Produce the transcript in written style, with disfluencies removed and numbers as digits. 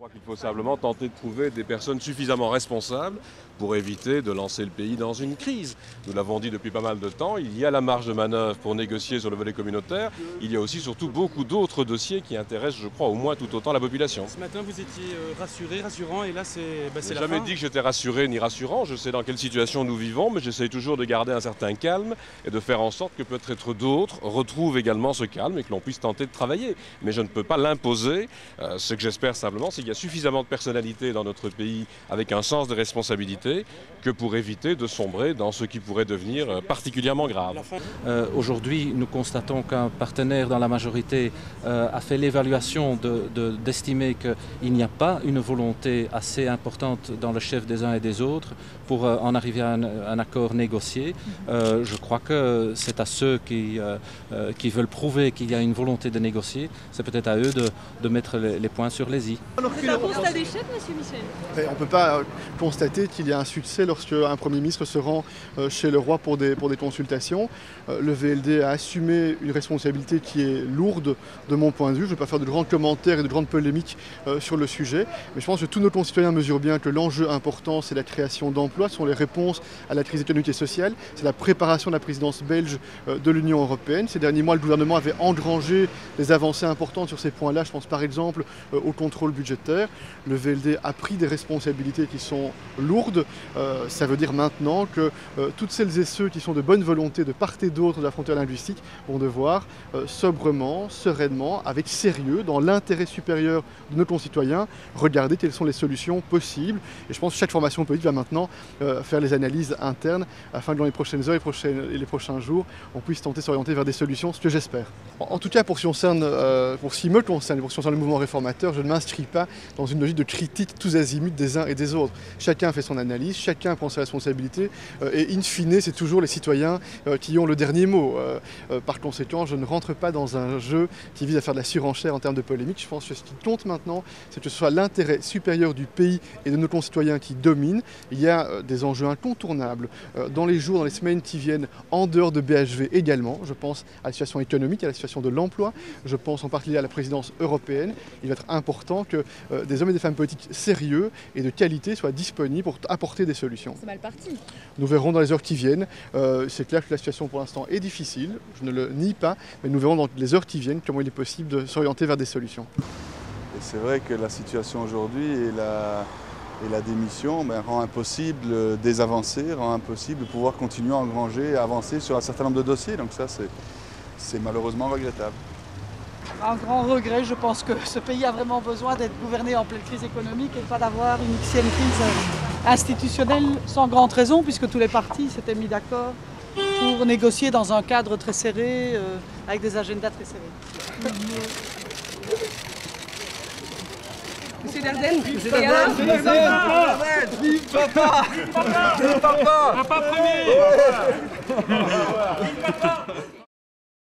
Je crois qu'il faut simplement tenter de trouver des personnes suffisamment responsables pour éviter de lancer le pays dans une crise. Nous l'avons dit depuis pas mal de temps, il y a la marge de manœuvre pour négocier sur le volet communautaire. Il y a aussi surtout beaucoup d'autres dossiers qui intéressent, je crois, au moins tout autant la population. Ce matin, vous étiez rassurant, et là, c'est la fin. Je n'ai jamais dit que j'étais rassuré ni rassurant. Je sais dans quelle situation nous vivons, mais j'essaye toujours de garder un certain calme et de faire en sorte que peut-être d'autres retrouvent également ce calme et que l'on puisse tenter de travailler. Mais je ne peux pas l'imposer. Ce que j'espère simplement, c'est qu'il y a suffisamment de personnalités dans notre pays avec un sens de responsabilité que pour éviter de sombrer dans ce qui pourrait devenir particulièrement grave. Aujourd'hui, nous constatons qu'un partenaire dans la majorité a fait l'évaluation d'estimer qu'il n'y a pas une volonté assez importante dans le chef des uns et des autres pour en arriver à un accord négocié. Je crois que c'est à ceux qui veulent prouver qu'il y a une volonté de négocier, c'est peut-être à eux de mettre les points sur les i. C'est un constat d'échec, monsieur Michel? On ne peut pas constater qu'il y a un succès lorsque un Premier ministre se rend chez le roi pour des consultations. Le VLD a assumé une responsabilité qui est lourde de mon point de vue. Je ne vais pas faire de grands commentaires et de grandes polémiques sur le sujet, mais je pense que tous nos concitoyens mesurent bien que l'enjeu important, c'est la création d'emplois, ce sont les réponses à la crise économique et sociale, c'est la préparation de la présidence belge de l'Union européenne. Ces derniers mois, le gouvernement avait engrangé des avancées importantes sur ces points-là. Je pense par exemple au contrôle budgétaire. Le VLD a pris des responsabilités qui sont lourdes. Ça veut dire maintenant que toutes celles et ceux qui sont de bonne volonté de part et d'autre de la frontière linguistique vont devoir sobrement, sereinement, avec sérieux, dans l'intérêt supérieur de nos concitoyens, regarder quelles sont les solutions possibles. Et je pense que chaque formation politique va maintenant faire les analyses internes afin que dans les prochaines heures et les prochains jours, on puisse tenter de s'orienter vers des solutions, ce que j'espère. En tout cas, pour ce qui me concerne et pour ce qui concerne le mouvement réformateur, je ne m'inscris pas dans une logique de critique tous azimuts des uns et des autres. Chacun fait son analyse, chacun prend ses responsabilités et in fine, c'est toujours les citoyens qui ont le dernier mot. Par conséquent, je ne rentre pas dans un jeu qui vise à faire de la surenchère en termes de polémique. Je pense que ce qui compte maintenant, c'est que ce soit l'intérêt supérieur du pays et de nos concitoyens qui domine. Il y a des enjeux incontournables dans les jours, dans les semaines qui viennent, en dehors de BHV également. Je pense à la situation économique, à la situation de l'emploi. Je pense en particulier à la présidence européenne. Il va être important que des hommes et des femmes politiques sérieux et de qualité soient disponibles pour apporter des solutions. C'est mal parti. Nous verrons dans les heures qui viennent. C'est clair que la situation pour l'instant est difficile, je ne le nie pas, mais nous verrons dans les heures qui viennent comment il est possible de s'orienter vers des solutions. Et c'est vrai que la situation aujourd'hui et la démission rend impossible des avancées, rend impossible de pouvoir continuer à engranger et avancer sur un certain nombre de dossiers. Donc ça, c'est malheureusement regrettable. Un grand regret, je pense que ce pays a vraiment besoin d'être gouverné en pleine crise économique et pas d'avoir une xième crise institutionnelle sans grande raison, puisque tous les partis s'étaient mis d'accord pour négocier dans un cadre très serré, avec des agendas très serrés. Monsieur Dardenne, Vive papa! Vive papa! Vive papa! Vive papa! Papa premier! Vive papa!